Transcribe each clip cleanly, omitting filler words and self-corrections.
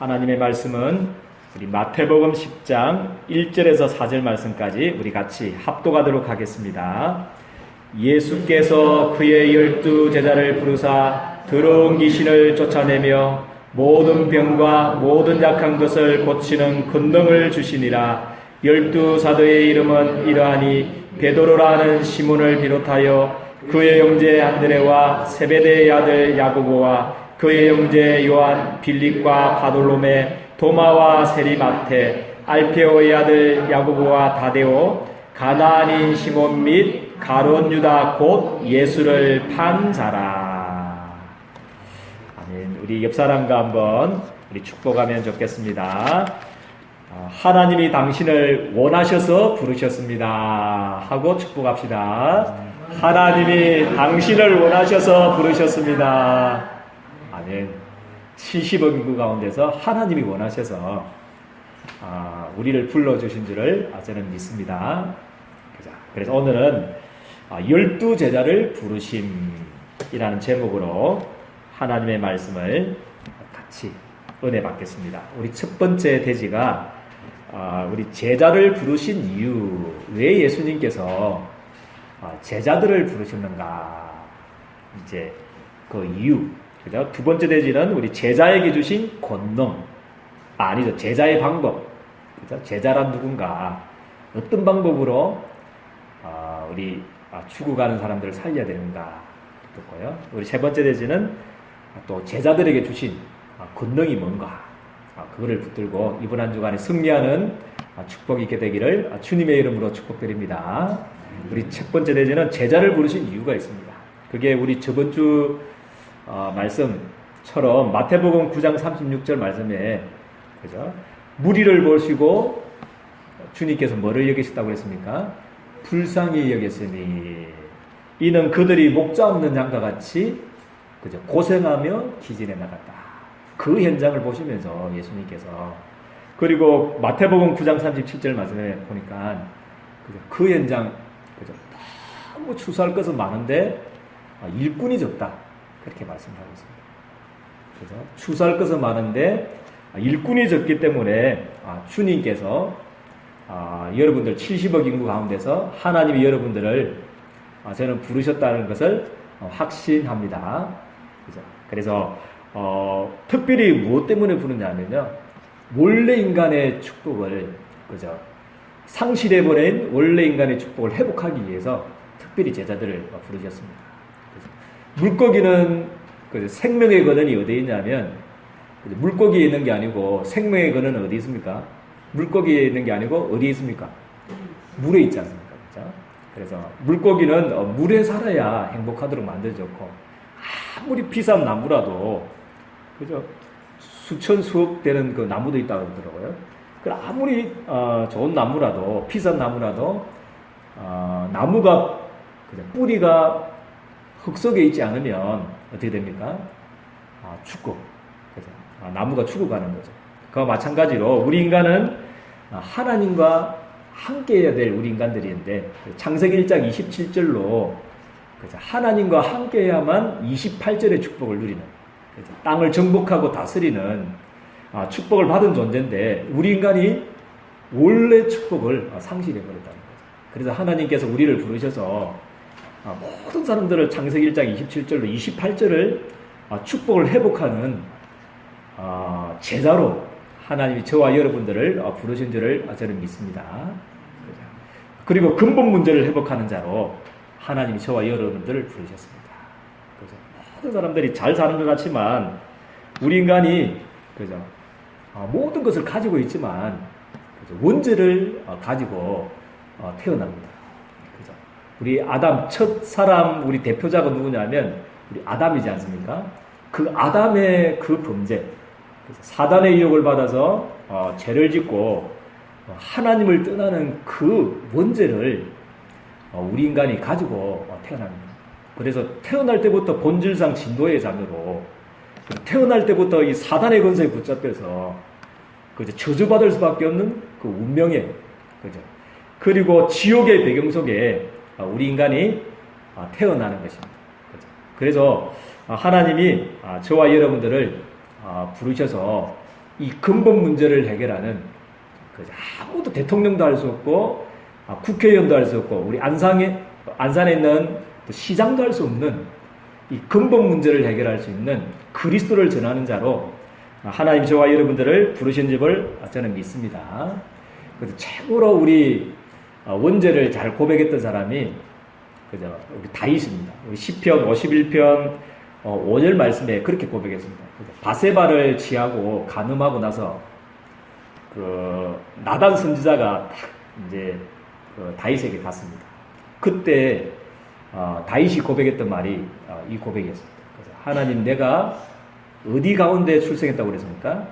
하나님의 말씀은 우리 마태복음 10장 1절에서 4절 말씀까지 우리 같이 합독하도록 하겠습니다. 예수께서 그의 12 제자를 부르사 더러운 귀신을 쫓아내며 모든 병과 모든 약한 것을 고치는 권능을 주시니라. 12 사도의 이름은 이러하니 베드로라 하는 시몬을 비롯하여 그의 형제 안드레와 세베대의 아들 야고보와 그의 형제 요한, 빌립과 바돌로메, 도마와 세리마테, 알페오의 아들 야고보와 다데오, 가나안인 시몬 및 가룟 유다 곧 예수를 판 자라. 아멘. 우리 옆 사람과 한번 우리 축복하면 좋겠습니다. 하나님이 당신을 원하셔서 부르셨습니다 하고 축복합시다. 하나님이 당신을 원하셔서 부르셨습니다. 아멘. 70억 인구 가운데서 하나님이 원하셔서 우리를 불러주신 줄을 저는 믿습니다. 그래서 오늘은 12 제자를 부르심이라는 제목으로 하나님의 말씀을 같이 은혜 받겠습니다. 우리 첫 번째 대지가 우리 제자를 부르신 이유, 왜 예수님께서 제자들을 부르셨는가, 이제 그 이유. 그죠? 두 번째 대지는 우리 제자에게 주신 권능, 아니죠, 제자의 방법. 그죠? 제자란 누군가, 어떤 방법으로 우리 죽어가는 사람들을 살려야 되는가 듣고요. 우리 세 번째 대지는 또 제자들에게 주신 권능이 뭔가, 그거를 붙들고 이번 한 주간에 승리하는 축복이 있게 되기를 주님의 이름으로 축복드립니다. 우리 첫 번째 대지는 제자를 부르신 이유가 있습니다. 그게 우리 저번 주 말씀처럼 마태복음 9장 36절 말씀에, 그죠? 무리를 보시고 주님께서 뭐를 여기셨다고 그랬습니까? 불쌍히 여겼으니 이는 그들이 목자 없는 양과 같이, 그죠? 고생하며 기진해 나갔다. 그 현장을 보시면서 예수님께서, 그리고 마태복음 9장 37절 말씀에 보니까 그 현장, 그죠? 너무 추수할 것은 많은데 일꾼이 적다, 그렇게 말씀하고 있습니다. 그죠? 추수할 것은 많은데 일꾼이 적기 때문에 주님께서 여러분들 70억 인구 가운데서 하나님이 여러분들을 저는 부르셨다는 것을 확신합니다. 그죠? 그래서 특별히 무엇 때문에 부르냐면요, 원래 인간의 축복을, 그죠? 상실해버린 원래 인간의 축복을 회복하기 위해서 특별히 제자들을 부르셨습니다. 그죠? 물고기는 생명의 근원이 어디에 있냐면, 물고기에 있는 게 아니고 생명의 근원은 어디 있습니까? 물고기에 있는 게 아니고 어디에 있습니까? 물에 있지 않습니까? 그죠? 그래서 물고기는 물에 살아야 행복하도록 만들어졌고, 아무리 비싼 나무라도, 그죠? 수천 수억 되는 그 나무도 있다고 그러더라고요. 아무리 좋은 나무라도, 비싼 나무라도 나무가, 그죠? 뿌리가 흙 속에 있지 않으면 어떻게 됩니까? 죽고, 그죠? 나무가 죽어가는 거죠. 그와 마찬가지로 우리 인간은 하나님과 함께 해야 될 우리 인간들인데, 창세기 1장 27절로 그죠? 하나님과 함께 해야만 28절의 축복을 누리는, 그죠? 땅을 정복하고 다스리는 축복을 받은 존재인데, 우리 인간이 원래 축복을 상실해버렸다는 거죠. 그래서 하나님께서 우리를 부르셔서 모든 사람들을 창세기 1장 27절로 28절을 축복을 회복하는 제자로 하나님이 저와 여러분들을 부르신 줄을 저는 믿습니다. 그리고 근본 문제를 회복하는 자로 하나님이 저와 여러분들을 부르셨습니다. 그죠? 모든 사람들이 잘 사는 것 같지만 우리 인간이, 그죠? 모든 것을 가지고 있지만, 그죠? 원죄를 가지고 태어납니다. 그죠? 우리 아담 첫 사람, 우리 대표자가 누구냐면 우리 아담이지 않습니까? 그 아담의 그 범죄, 사단의 유혹을 받아서 죄를 짓고 하나님을 떠나는 그 원죄를 우리 인간이 가지고 태어납니다. 그래서 태어날 때부터 본질상 진도의 자녀로, 태어날 때부터 이 사단의 권세에 붙잡혀서 그죠? 저주받을 수밖에 없는 그 운명에, 그죠? 그리고 지옥의 배경 속에 우리 인간이 태어나는 것입니다. 그죠? 그래서 하나님이 저와 여러분들을 부르셔서 이 근본 문제를 해결하는 아무도 대통령도 할 수 없고 국회의원도 할 수 없고 우리 안산에 있는 시장도 할 수 없는 이 근본 문제를 해결할 수 있는 그리스도를 전하는 자로 하나님 저와 여러분들을 부르신 줄을 저는 믿습니다. 그래서 최고로 우리 원죄를 잘 고백했던 사람이 그죠? 우리 다윗입니다. 우리 시편 51편 5절 말씀에 그렇게 고백했습니다. 바세바를 취하고 간음하고 나서 그 나단 선지자가 이제 그 다윗에게 갔습니다. 그때 다윗이 고백했던 말이 이 고백이었습니다. 그래서 하나님, 내가 어디 가운데 출생했다고 그랬습니까?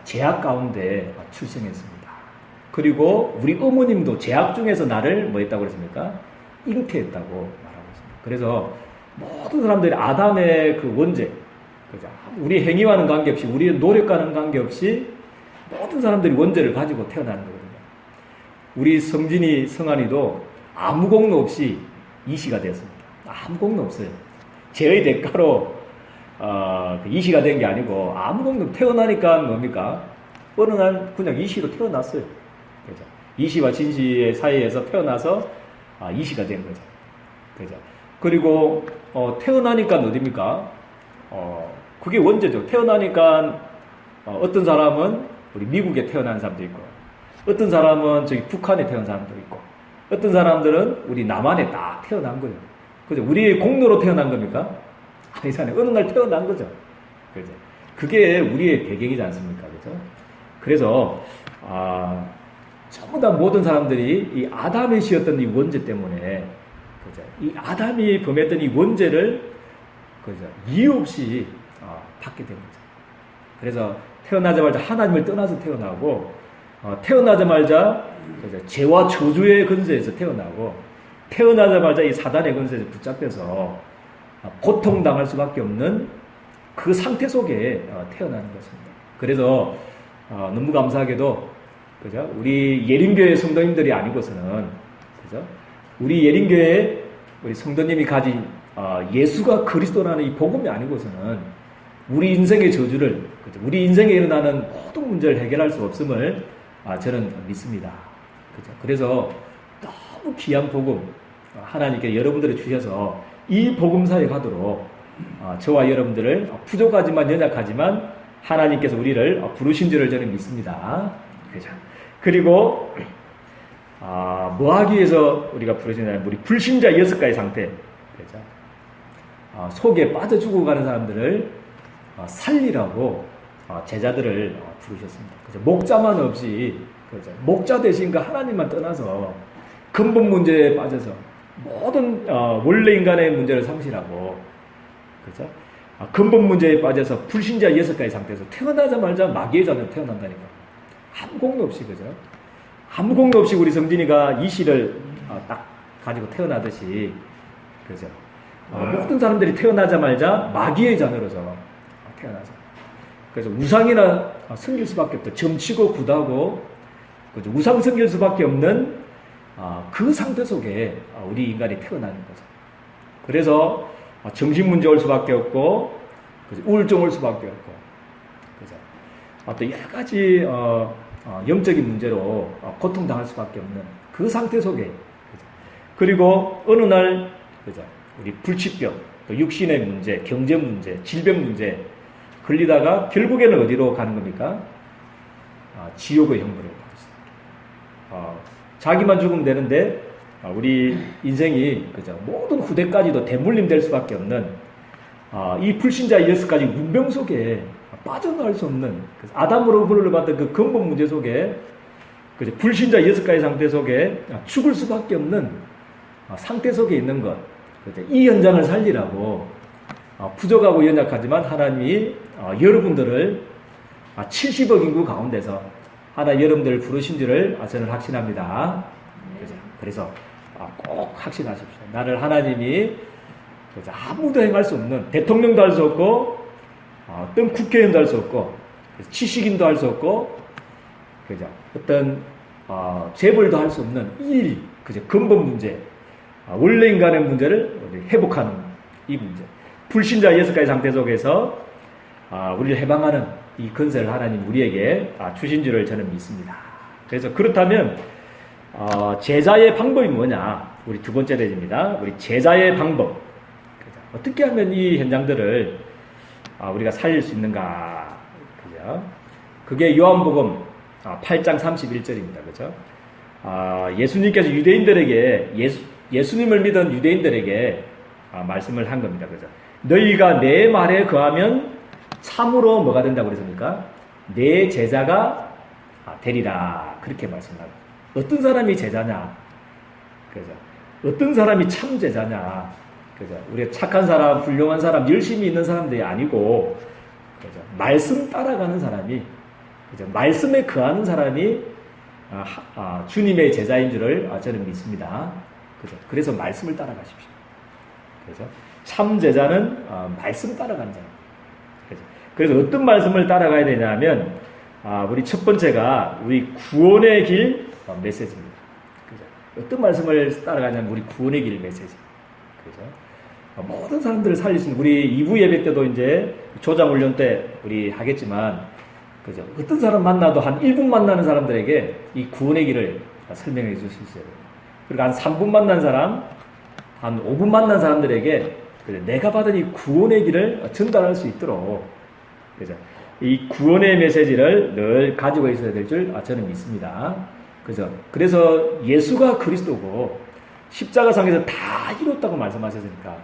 죄악 가운데 출생했습니다. 그리고 우리 어머님도 죄악 중에서 나를 뭐 했다고 그랬습니까? 잉태했다고 말하고 있습니다. 그래서 모든 사람들이 아담의 그 원죄, 그죠? 우리 행위와는 관계없이, 우리의 노력과는 관계없이 모든 사람들이 원죄를 가지고 태어나는 거거든요. 우리 성진이, 성한이도 아무 공로 없이 이시가 되었습니다. 아무 공로 없어요. 죄의 대가로 이시가 된 게 아니고 아무 공로, 태어나니까 뭡니까? 어느 날 그냥 이시로 태어났어요. 그죠? 이시와 진시의 사이에서 태어나서 이시가 된 거죠. 그죠? 그리고 태어나니까 어딥니까? 그게 원죄죠. 태어나니까 어떤 사람은 우리 미국에 태어난 사람도 있고, 어떤 사람은 저기 북한에 태어난 사람도 있고, 어떤 사람들은 우리 남한에 딱 태어난 거예요. 그죠? 우리의 공로로 태어난 겁니까? 아니잖아요. 어느 날 태어난 거죠. 그죠? 그게 우리의 배경이지 않습니까? 그죠? 그래서 전부 다 모든 사람들이 이 아담이 씌었던 이 원죄 때문에, 그죠? 이 아담이 범했던 이 원죄를, 그죠? 이유 없이 받게 된 거죠. 그래서 태어나자마자 하나님을 떠나서 태어나고, 태어나자마자, 그죠? 죄와 저주의 근세에서 태어나고, 태어나자마자 이 사단의 근세에서 붙잡혀서 고통당할 수밖에 없는 그 상태 속에 태어나는 것입니다. 그래서 너무 감사하게도, 그죠? 우리 예림교회 성도님들이 아니고서는, 그죠? 우리 예림교회 우리 성도님이 가진 예수가 그리스도라는 이 복음이 아니고서는 우리 인생의 저주를, 그죠? 우리 인생에 일어나는 모든 문제를 해결할 수 없음을 저는 믿습니다. 그죠? 그래서 너무 귀한 복음 하나님께 여러분들이 주셔서 이 복음 사역하도록 저와 여러분들을 부족하지만 연약하지만 하나님께서 우리를 부르신 줄을 저는 믿습니다. 그죠? 그리고 뭐 하기 위해서 우리가 부르시냐면 우리 불신자 6가지 상태, 그죠? 속에 빠져 죽어가는 사람들을 살리라고 제자들을 부르셨습니다. 그죠? 목자만 없이, 그죠? 목자 대신 그 하나님만 떠나서 근본 문제에 빠져서 모든 원래 인간의 문제를 상실하고, 그죠? 근본 문제에 빠져서 불신자 6가지 상태에서 태어나자마자 마귀의 자녀로 태어난다니까. 아무 공로 없이, 그죠? 아무 공로 없이 우리 성진이가 이 시를 딱 가지고 태어나듯이, 그죠? 모든 사람들이 태어나자마자 마귀의 자녀로서 태어나서, 그래서 우상이나 섬길 수밖에 없다. 점치고 굿하고, 그죠? 우상 섬길 수밖에 없는 그 상태 속에 우리 인간이 태어나는 거죠. 그래서 정신문제 올 수밖에 없고, 그죠? 우울증 올 수밖에 없고, 그죠? 또 여러 가지 영적인 문제로 고통당할 수밖에 없는 그 상태 속에, 그죠? 그리고 어느 날, 그죠? 우리 불치병, 또 육신의 문제, 경제 문제, 질병 문제 걸리다가 결국에는 어디로 가는 겁니까? 지옥의 형벌을 받습니다. 자기만 죽으면 되는데 우리 인생이, 그죠? 모든 후대까지도 대물림 될 수밖에 없는 이 불신자 6가지 문명 속에 빠져나갈 수 없는, 아담으로 불러받은 그 근본 문제 속에, 그죠? 불신자 6가지 상태 속에 죽을 수밖에 없는 상태 속에 있는 것, 그죠? 이 현장을 살리라고 부족하고 연약하지만 하나님이 여러분들을 70억 인구 가운데서 하나 여러분들을 부르신 줄을 저는 확신합니다. 그죠? 그래서 꼭 확신하십시오. 나를 하나님이, 그죠? 아무도 행할 수 없는, 대통령도 할 수 없고, 어떤 국회의원도 할 수 없고, 지식인도 할 수 없고, 그죠? 어떤 재벌도 할 수 없는 이, 그죠? 근본 문제, 원래 인간의 문제를 회복하는 이 문제, 불신자 6가지 상태 속에서 우리를 해방하는 이 건설을 하나님 우리에게 주신 줄을 저는 믿습니다. 그래서 그렇다면 제자의 방법이 뭐냐? 우리 두 번째 대지입니다. 우리 제자의 방법. 어떻게 하면 이 현장들을 우리가 살릴 수 있는가? 그죠? 그게 요한복음 8장 31절입니다. 그죠? 예수님께서 유대인들에게 예수님을 믿은 유대인들에게 말씀을 한 겁니다. 그죠? 너희가 내 말에 거하면 참으로 뭐가 된다고 그랬습니까? 내 제자가 되리라. 그렇게 말씀합니다. 어떤 사람이 제자냐? 그죠? 어떤 사람이 참 제자냐? 그죠? 우리가 착한 사람, 훌륭한 사람, 열심히 있는 사람들이 아니고, 그죠? 말씀 따라가는 사람이, 그죠? 말씀에 거하는 사람이 주님의 제자인 줄을 저는 믿습니다. 그죠? 그래서 말씀을 따라가십시오. 그죠? 참 제자는 말씀 따라가는 자입니다. 그죠? 그래서 어떤 말씀을 따라가야 되냐면, 우리 첫 번째가 우리 구원의 길 메시지입니다. 그죠? 어떤 말씀을 따라가냐면 우리 구원의 길 메시지. 그죠? 모든 사람들을 살릴 수 있는, 우리 2부 예배 때도 이제 조장훈련 때 우리 하겠지만, 그죠? 어떤 사람 만나도 한 1분 만나는 사람들에게 이 구원의 길을 설명해 줄 수 있어요. 그리고 한 3분 만난 사람, 한 5분 만난 사람들에게 내가 받은 이 구원의 길을 전달할 수 있도록, 그죠? 이 구원의 메시지를 늘 가지고 있어야 될 줄 저는 믿습니다. 그죠? 그래서 예수가 그리스도고 십자가상에서 다 이뤘다고 말씀하셨으니까,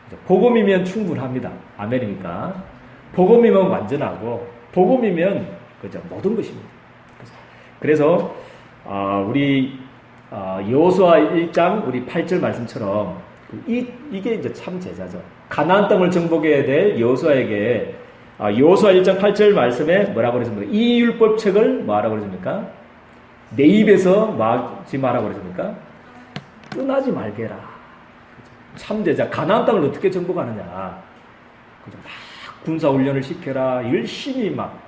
그죠? 복음이면 충분합니다. 아멘입니까? 복음이면 완전하고 복음이면 그죠? 모든 것입니다. 그래서 우리 여호수아 1장 우리 8절 말씀처럼 이게 이제 참 제자죠. 가나안 땅을 정복해야 될 여호수아에게 여호수아 1장 8절 말씀에 뭐라고 그랬습니까? 이 율법책을 뭐하라고 그랬습니까? 내 입에서 막지 마라고 그랬습니까? 떠나지 말게라. 참 제자. 가나안 땅을 어떻게 정복하느냐? 그죠? 막 군사훈련을 시켜라. 열심히 막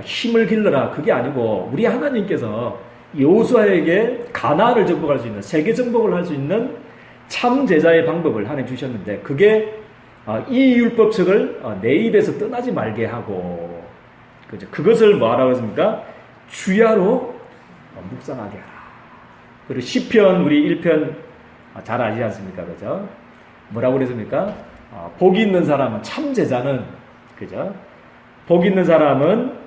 힘을 길러라. 그게 아니고 우리 하나님께서 여호수아에게 가나안을 정복할 수 있는, 세계 정복을 할 수 있는 참 제자의 방법을 하나님 주셨는데, 그게 이 율법책을 내 입에서 떠나지 말게 하고, 그죠? 그것을 뭐하라고 했습니까? 주야로 묵상하게 하라. 그리고 시편 우리 1편 잘 아시지 않습니까? 그죠? 뭐라고 그랬습니까? 복 있는 사람은, 참 제자는, 그죠? 복 있는 사람은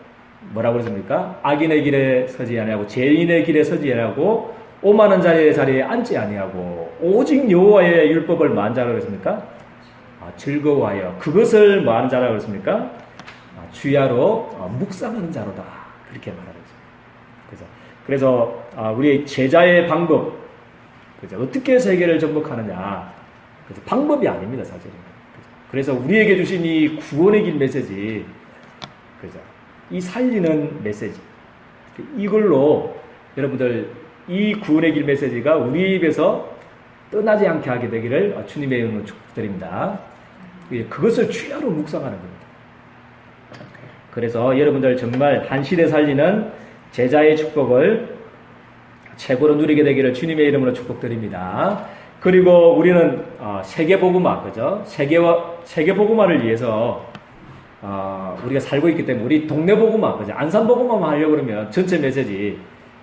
뭐라고 그랬습니까? 악인의 길에 서지 아니하고 죄인의 길에 서지 아니하고 오만한 자리에 앉지 아니하고 오직 여호와의 율법을 뭐한 자라고 그랬습니까? 즐거워하여 그것을 뭐하는 자라고 그랬습니까? 주야로 묵상하는 자로다. 그렇게 말하고 있습니다. 그죠? 그래서 우리 제자의 방법, 그죠? 어떻게 세계를 정복하느냐? 그죠? 방법이 아닙니다, 사실은. 그죠? 그래서 우리에게 주신 이 구원의 길 메시지, 그죠? 이 살리는 메시지, 이걸로 여러분들 이 구원의 길 메시지가 우리 입에서 떠나지 않게 하게 되기를 주님의 이름으로 축복드립니다. 그것을 주야로 묵상하는 겁니다. 그래서 여러분들 정말 한 시대 살리는 제자의 축복을 최고로 누리게 되기를 주님의 이름으로 축복드립니다. 그리고 우리는 세계복음화, 그죠? 세계복음화를 위해서 우리가 살고 있기 때문에 우리 동네복음화, 그죠? 안산복음화만 하려고 그러면 전체 메시지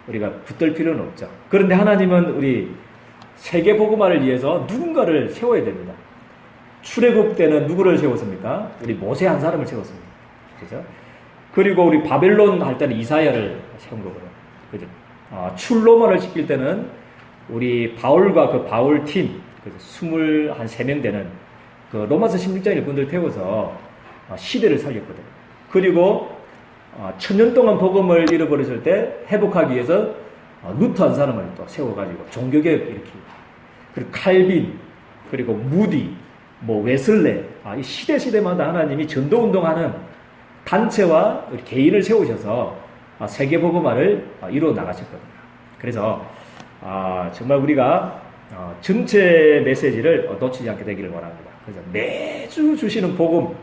우리가 붙들 필요는 없죠. 그런데 하나님은 우리 세계복음화를 위해서 누군가를 세워야 됩니다. 출애굽 때는 누구를 세웠습니까? 우리 모세 한 사람을 세웠습니다. 그죠? 그리고 우리 바벨론 할 때는 이사야를 세운 거고요. 그죠? 출로마를 시킬 때는 우리 바울과 그 바울 팀, 23명 되는 그 로마서 16장 일꾼들 태워서 시대를 살렸거든요. 그리고 천년 동안 복음을 잃어버렸을 때 회복하기 위해서 루터 한 사람을 또 세워가지고 종교개혁 일으키고, 그리고 칼빈, 그리고 무디, 웨슬레, 이 시대마다 하나님이 전도운동하는 단체와 개인을 세우셔서 세계복음화를 이루어 나가셨거든요. 그래서 정말 우리가 전체 메시지를 놓치지 않게 되기를 원합니다. 그래서 매주 주시는 복음,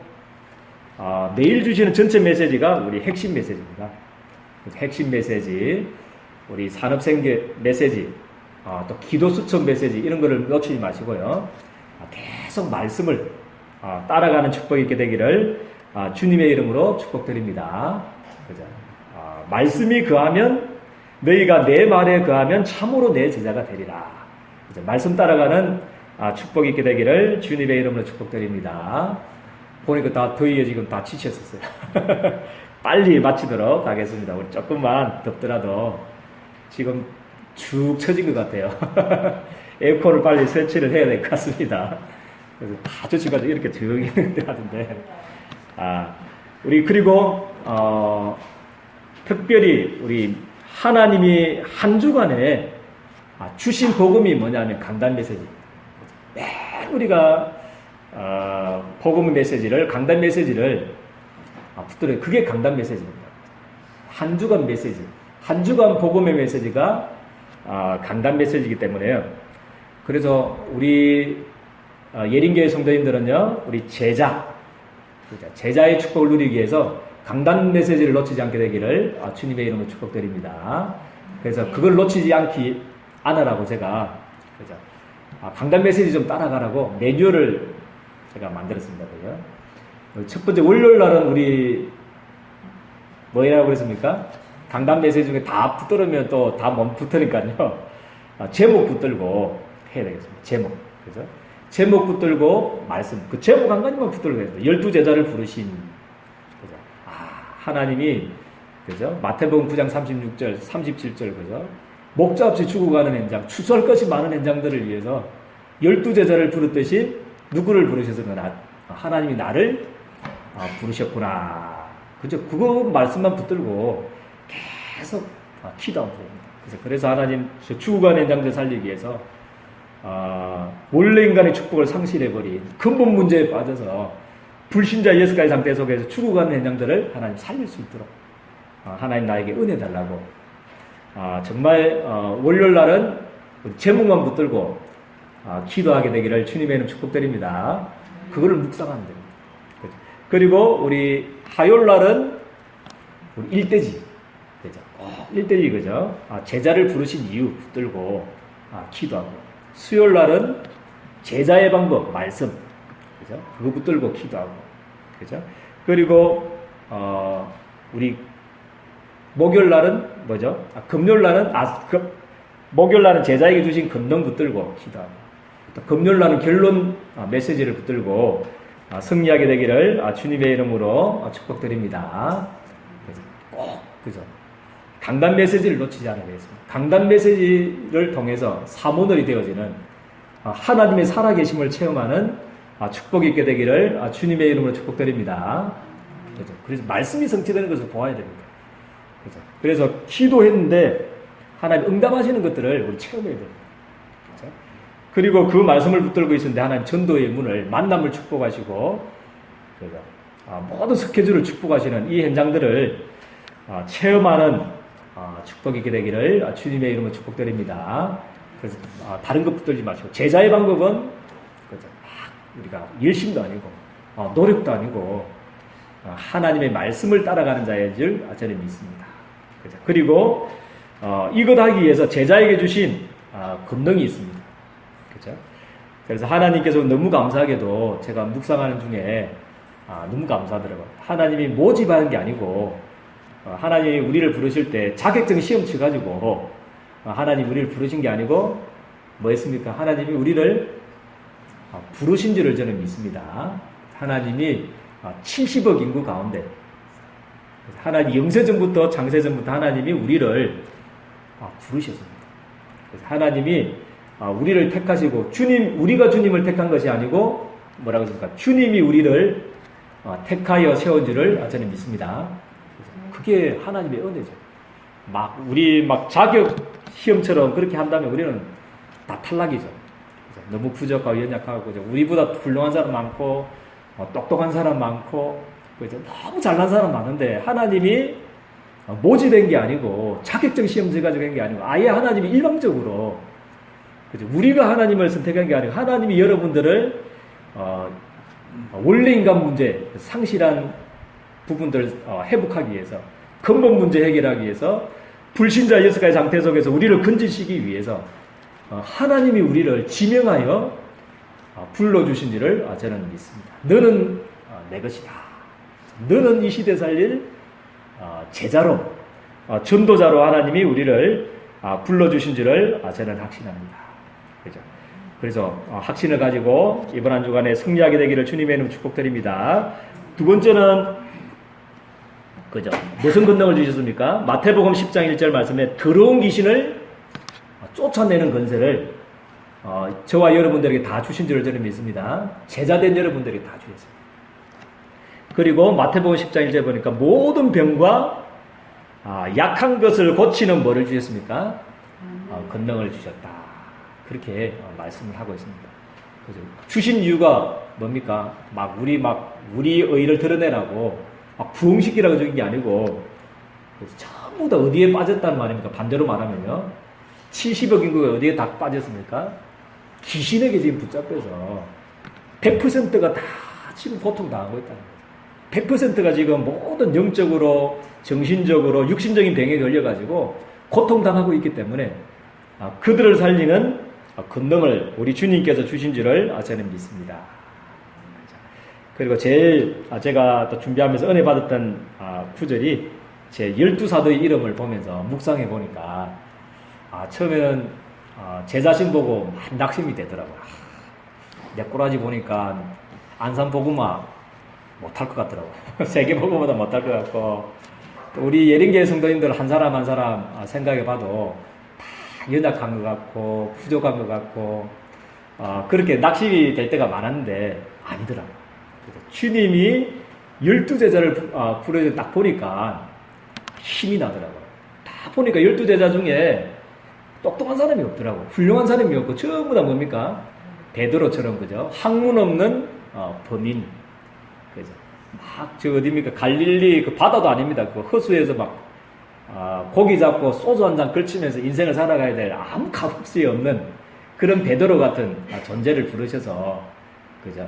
매일 주시는 전체 메시지가 우리 핵심 메시지입니다. 핵심 메시지, 우리 산업생계 메시지, 또 기도 수첩 메시지, 이런 거를 놓치지 마시고요. 계속 말씀을 따라가는 축복이 있게 되기를 주님의 이름으로 축복드립니다. 그죠? 말씀이 거하면 너희가 내 말에 거하면 참으로 내 제자가 되리라. 그죠? 말씀 따라가는 축복이 있게 되기를 주님의 이름으로 축복드립니다. 보니까 다 더위에 지금 다 지쳤었어요. 빨리 마치도록 하겠습니다. 우리 조금만 덥더라도 지금 축 처진 것 같아요. 에어컨을 빨리 설치를 해야 될 것 같습니다. 그래서 다 젖혀가지고 이렇게 조용히 하던데. 우리 그리고 특별히 우리 하나님이 한 주간에 주신 복음이 뭐냐면 강단 메시지. 매일 우리가 복음 메시지를 강단 메시지를 붙들어요. 그게 강단 메시지입니다. 한 주간 메시지, 한 주간 복음의 메시지가 강단 메시지이기 때문에요. 그래서 우리 예린교회 성도님들은요, 우리 제자의 축복을 누리기 위해서 강단 메시지를 놓치지 않게 되기를 주님의 이름으로 축복드립니다. 그래서 그걸 놓치지 않으라고 제가 그죠? 강단 메시지 좀 따라가라고 매뉴얼을 제가 만들었습니다. 그죠? 첫 번째 월요일 날은 우리 뭐라고 그랬습니까? 강단 메시지 중에 다 붙들으면 또 다 못 붙으니까요. 제목 붙들고 해야 되겠습니다. 제목. 그죠? 제목 붙들고 말씀. 그 제목 한 가지만 붙들고 해야 됩니다. 12제자를 부르신. 그죠? 하나님이 그죠? 마태복음 9장 36절, 37절 그죠? 목자 없이 죽어가는 현장, 추수할 것이 많은 현장들을 위해서 12제자를 부르듯이 누구를 부르셔서는 하나님이 나를 부르셨구나. 그죠? 그거 말씀만 붙들고 계속 기도하면 됩니다. 그래서 하나님 죽어가는 현장들 살리기 위해서 원래 인간의 축복을 상실해버린 근본 문제에 빠져서 불신자 예수가의 상태 속에서 죽어가는 현장들을 하나님 살릴 수 있도록 하나님 나에게 은혜 달라고 정말 월요일 날은 제목만 붙들고 기도하게 되기를 주님의 이름 축복드립니다. 그거를 묵상하면 됩니다. 그리고 우리 화요일 날은 우리 일대지 그죠? 일대지 그죠? 제자를 부르신 이유 붙들고 기도하고 수요일 날은 제자의 방법 말씀 그죠? 그거 붙들고 기도하고 그죠? 그리고 우리 목요일 날은 뭐죠? 금요일 날은 목요일 날은 제자에게 주신 금능 붙들고 기도하고 또 금요일 날은 결론 메시지를 붙들고 승리하게 되기를 주님의 이름으로 축복드립니다. 그래서 꼭 그죠? 강단 메시지를 놓치지 않아야 되겠습니다. 강단 메시지를 통해서 사모널이 되어지는 하나님의 살아계심을 체험하는 축복이 있게 되기를 주님의 이름으로 축복드립니다. 그죠? 그래서 말씀이 성취되는 것을 보아야 됩니다. 그죠? 그래서 기도했는데 하나님 응답하시는 것들을 우리 체험해야 됩니다. 그죠? 그리고 그 말씀을 붙들고 있었는데 하나님 전도의 문을 만남을 축복하시고 그죠? 모든 스케줄을 축복하시는 이 현장들을 체험하는 축복이 있게 되기를 주님의 이름으로 축복드립니다. 그래서 다른 것 붙들지 마시고 제자의 방법은 그죠? 우리가 열심도 아니고 노력도 아니고 하나님의 말씀을 따라가는 자의 줄 저는 믿습니다. 그죠? 그리고 이것 하기 위해서 제자에게 주신 권능이 있습니다. 그죠? 그래서 하나님께서 너무 감사하게도 제가 묵상하는 중에 너무 감사하더라고요. 하나님이 모집하는 게 아니고 하나님이 우리를 부르실 때 자격증 시험 쳐가지고 하나님 우리를 부르신 게 아니고 뭐 했습니까? 하나님이 우리를 부르신 줄을 저는 믿습니다. 하나님이 70억 인구 가운데 하나님 영세전부터 장세전부터 하나님이 우리를 부르셨습니다. 그래서 하나님이 우리를 택하시고 우리가 주님을 택한 것이 아니고 뭐라고 했습니까? 주님이 우리를 택하여 세운 줄을 저는 믿습니다. 그게 하나님의 은혜죠. 우리 자격 시험처럼 그렇게 한다면 우리는 다 탈락이죠. 너무 부족하고 연약하고 우리보다 훌륭한 사람 많고 똑똑한 사람 많고 너무 잘난 사람 많은데 하나님이 모집된 게 아니고 자격증 시험 쳐가지고 한 게 아니고 아예 하나님이 일방적으로 우리가 하나님을 선택한 게 아니고 하나님이 여러분들을 원래 인간 문제 상실한 부분들을 회복하기 위해서 근본 문제 해결하기 위해서 불신자 예수가의 상태 속에서 우리를 건지시기 위해서 하나님이 우리를 지명하여 불러주신지를 저는 믿습니다. 너는 내 것이다. 너는 이 시대 살릴 제자로, 전도자로 하나님이 우리를 불러주신 줄을 저는 확신합니다. 그죠? 그래서 확신을 가지고 이번 한 주간에 승리하게 되기를 주님의 이름으로 축복드립니다. 두 번째는 그죠? 무슨 권능을 주셨습니까? 마태복음 10장 1절 말씀에 더러운 귀신을 쫓아내는 권세를 저와 여러분들에게 다 주신 줄을 저는 믿습니다. 제자된 여러분들에게 다 주셨습니다. 그리고 마태복음 10장 1절 보니까 모든 병과 약한 것을 고치는 뭐를 주셨습니까? 권능을 주셨다. 그렇게 말씀을 하고 있습니다. 그죠? 주신 이유가 뭡니까? 우리 의를 드러내라고 부흥시키라고 주신 게 아니고 전부 다 어디에 빠졌다는 말입니까? 반대로 말하면요. 70억 인구가 어디에 다 빠졌습니까? 귀신에게 지금 붙잡혀서 100%가 다 지금 고통당하고 있다는 거예요. 100%가 지금 모든 영적으로, 정신적으로, 육신적인 병에 걸려가지고 고통당하고 있기 때문에 그들을 살리는 권능을 우리 주님께서 주신 줄을 저는 믿습니다. 그리고 제일 제가 또 준비하면서 은혜 받았던 구절이 제 12사도의 이름을 보면서 묵상해 보니까 처음에는 제 자신 보고 낙심이 되더라고요. 내 꼬라지 보니까 안산복음화 못할 것 같더라고요. 세계복음보다 못할 것 같고 또 우리 예린교회 성도님들 한 사람 한 사람 생각해 봐도 다 연약한 것 같고 부족한 것 같고 그렇게 낙심이 될 때가 많았는데 아니더라고요. 주님이 12제자를 부르짖어 딱 보니까 힘이 나더라고요. 딱 보니까 12제자 중에 똑똑한 사람이 없더라고요. 훌륭한 사람이 없고 전부 다 뭡니까? 베드로처럼 그죠? 학문 없는 범인. 그죠? 어디입니까? 갈릴리 그 바다도 아닙니다. 그 허수에서 고기 잡고 소주 한 잔 걸치면서 인생을 살아가야 될 아무 값없이 없는 그런 베드로 같은 존재를 부르셔서 그죠?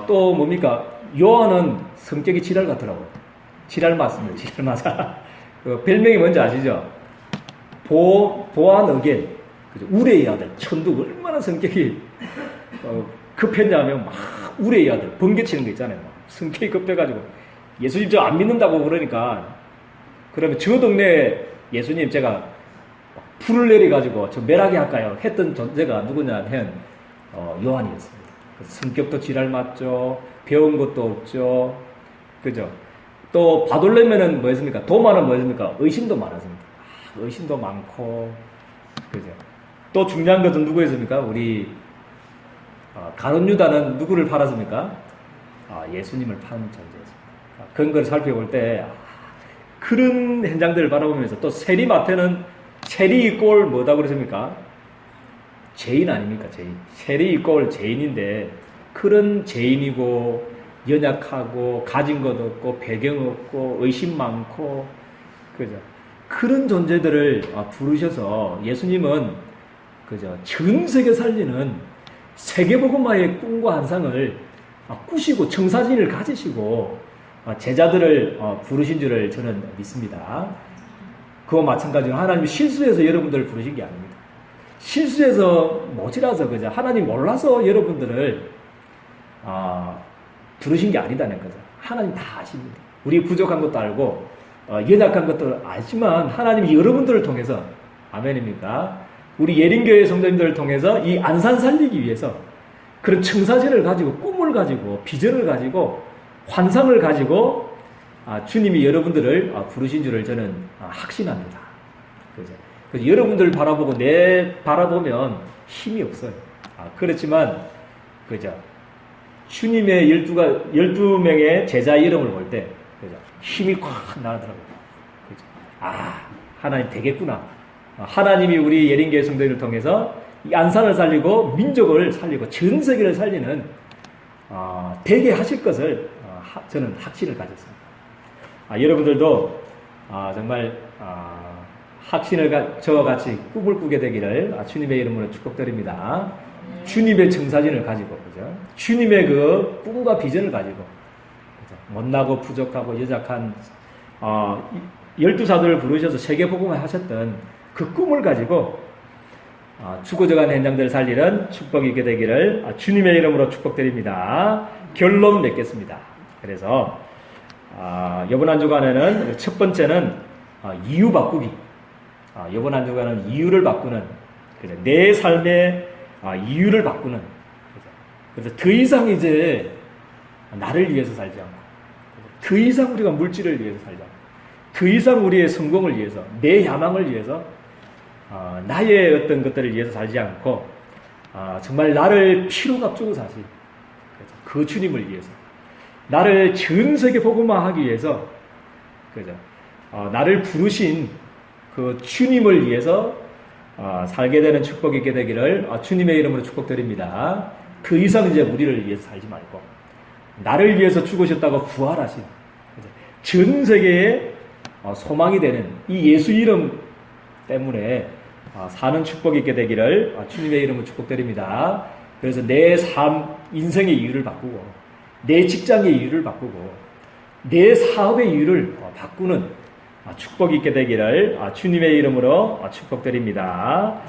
또 뭡니까? 요한은 성격이 지랄 같더라고요. 지랄 맞습니다. 지랄 맞아. 그 별명이 뭔지 아시죠? 보안어겐. 그죠? 우레의 아들. 천두 얼마나 성격이 급했냐면 막 우레의 아들. 번개치는 거 있잖아요. 성격이 급해가지고 예수님 저 안 믿는다고 그러니까 그러면 저 동네에 예수님 제가 불을 내려가지고 저 멸하게 할까요? 했던 존재가 누구냐면 요한이었습니다. 성격도 지랄 맞죠. 배운 것도 없죠. 그죠? 또 바돌레면은 뭐였습니까? 도마는 뭐였습니까? 의심도 많았습니다. 의심도 많고 그죠? 또 중요한 것은 누구였습니까? 우리 가룟 유다는 누구를 팔았습니까? 예수님을 파는 존재였습니다. 그런 걸 살펴볼 때 그런 현장들을 바라보면서 또 세리마태는 세리 이꼴 뭐다 그랬습니까? 죄인 아닙니까? 죄인. 세리 이꼴 죄인인데 그런 죄인이고 연약하고 가진 것 없고 배경 없고 의심 많고 그죠? 그런 존재들을 부르셔서 예수님은 그죠? 전 세계 살리는 세계복음화의 꿈과 환상을 꾸시고 청사진을 가지시고 제자들을 부르신 줄을 저는 믿습니다. 그와 마찬가지로 하나님이 실수해서 여러분들을 부르신 게 아닙니다. 실수해서 모자라서 그죠? 하나님 몰라서 여러분들을 부르신 게 아니다는 거죠. 하나님 다 아십니다. 우리 부족한 것도 알고 연약한 것도 알지만 하나님이 여러분들을 통해서 아멘입니까? 우리 예린교회 성도님들을 통해서 이 안산 살리기 위해서 그런 청사진을 가지고 꿈을 가지고 비전을 가지고 환상을 가지고 주님이 여러분들을 부르신 줄을 저는 확신합니다. 그죠? 그래서 여러분들을 바라보고 바라보면 힘이 없어요. 그렇지만 그죠? 주님의 12명의 제자 이름을 볼 때 그죠? 힘이 콱 나더라고요. 그죠? 하나님 되겠구나. 하나님이 우리 예린교회 성도들을 통해서 이 안산을 살리고 민족을 살리고 전 세계를 살리는 되게 하실 것을 저는 확신을 가졌습니다. 여러분들도 정말 확신을 저와 같이 꿈을 꾸게 되기를 주님의 이름으로 축복드립니다. 주님의 청사진을 가지고 그죠? 주님의 그 꿈과 비전을 가지고 그죠? 못나고 부족하고 여작한 12사도를 부르셔서 세계복음을 하셨던 그 꿈을 가지고 죽어져가는 현장들을 살리는 축복이 있게 되기를 주님의 이름으로 축복드립니다. 결론 맺겠습니다. 그래서 이번 한 주간에는 첫 번째는 이유 바꾸기. 이번 한 주간은 이유를 바꾸는, 내 삶의 이유를 바꾸는. 그래서 더 이상 이제 나를 위해서 살지 않고, 더 이상 우리가 물질을 위해서 살지 않고, 더 이상 우리의 성공을 위해서, 내 야망을 위해서, 나의 어떤 것들을 위해서 살지 않고, 정말 나를 피로 값주고 사실 그 주님을 위해서, 나를 전 세계 복음화하기 위해서, 그죠? 나를 부르신 그 주님을 위해서 살게 되는 축복이 있게 되기를 주님의 이름으로 축복드립니다. 그 이상 이제 우리를 위해서 살지 말고 나를 위해서 죽으셨다고 부활하신, 전 세계에 소망이 되는 이 예수 이름 때문에 사는 축복이 있게 되기를 주님의 이름으로 축복드립니다. 그래서 내 삶, 인생의 이유를 바꾸고, 내 직장의 이유를 바꾸고, 내 사업의 이유를 바꾸는 축복이 있게 되기를 주님의 이름으로 축복드립니다.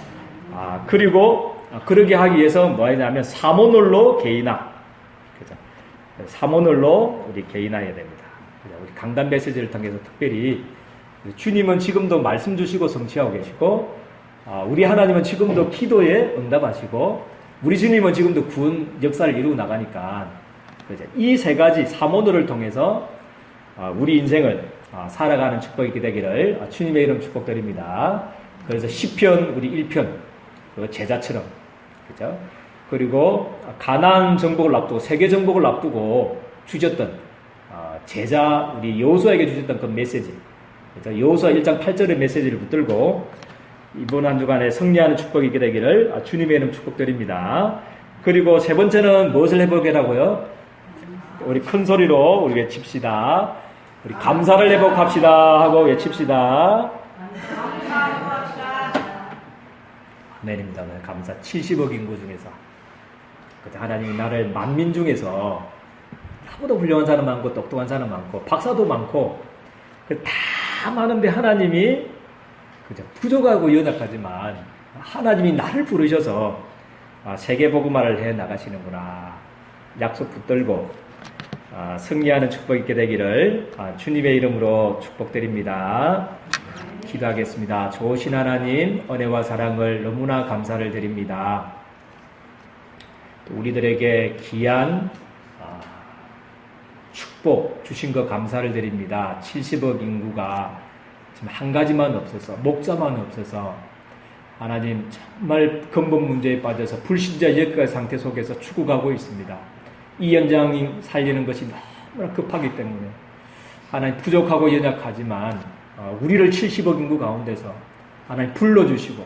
그리고 그러게 하기 위해서 뭐 하냐면 사모놀로 개인화. 그죠? 사모놀로 우리 개인화해야 됩니다. 우리 강단 메시지를 통해서 특별히 주님은 지금도 말씀 주시고 성취하고 계시고, 우리 하나님은 지금도 기도에 응답하시고, 우리 주님은 지금도 구원 역사를 이루고 나가니까, 이 세 가지 사모노를 통해서 우리 인생을 살아가는 축복이 있게 되기를 주님의 이름 축복드립니다. 그래서 시편 우리 1편 제자처럼, 그죠? 그리고 가나안 정복을 앞두고, 세계 정복을 앞두고 주셨던 제자 우리 여호수아에게 주셨던 그 메시지, 그죠? 여호수아 1장 8절의 메시지를 붙들고 이번 한 주간에 승리하는 축복이 있게 되기를 주님의 이름 축복드립니다. 그리고 세 번째는 무엇을 해보게라고요? 우리 큰 소리로 우리 외칩시다. 우리 감사를 회복합시다 하고 외칩시다. 아멘입니다. 감사. 70억 인구 중에서 하나님이 나를 만민 중에서 나보다 훌륭한 사람 많고 똑똑한 사람 많고 박사도 많고 다 많은데 하나님이 그죠? 부족하고 연약하지만 하나님이 나를 부르셔서 세계 복음화를 해 나가시는구나. 약속 붙들고 승리하는 축복 있게 되기를 주님의 이름으로 축복드립니다. 기도하겠습니다. 좋으신 하나님, 은혜와 사랑을 너무나 감사를 드립니다. 또 우리들에게 귀한 축복 주신 것 감사를 드립니다. 70억 인구가 지금 한 가지만 없어서, 목자만 없어서 하나님 정말 근본 문제에 빠져서 불신자 역사 상태 속에서 죽어가고 있습니다. 이 현장이 살리는 것이 너무나 급하기 때문에 하나님 부족하고 연약하지만 우리를 70억 인구 가운데서 하나님 불러주시고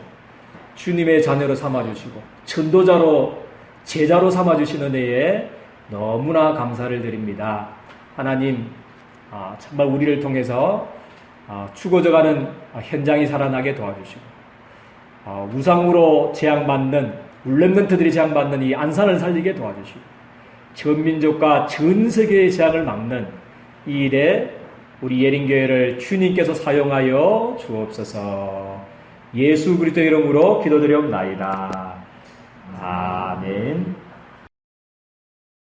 주님의 자녀로 삼아주시고 전도자로 제자로 삼아주시는 은혜에 너무나 감사를 드립니다. 하나님 정말 우리를 통해서 죽어져가는 현장이 살아나게 도와주시고 우상으로 재앙받는 렘넌트들이 재앙받는 이 안산을 살리게 도와주시고 전 민족과 전 세계의 재앙을 막는 이 일에 우리 예린교회를 주님께서 사용하여 주옵소서. 예수 그리스도 이름으로 기도드리옵나이다. 아멘.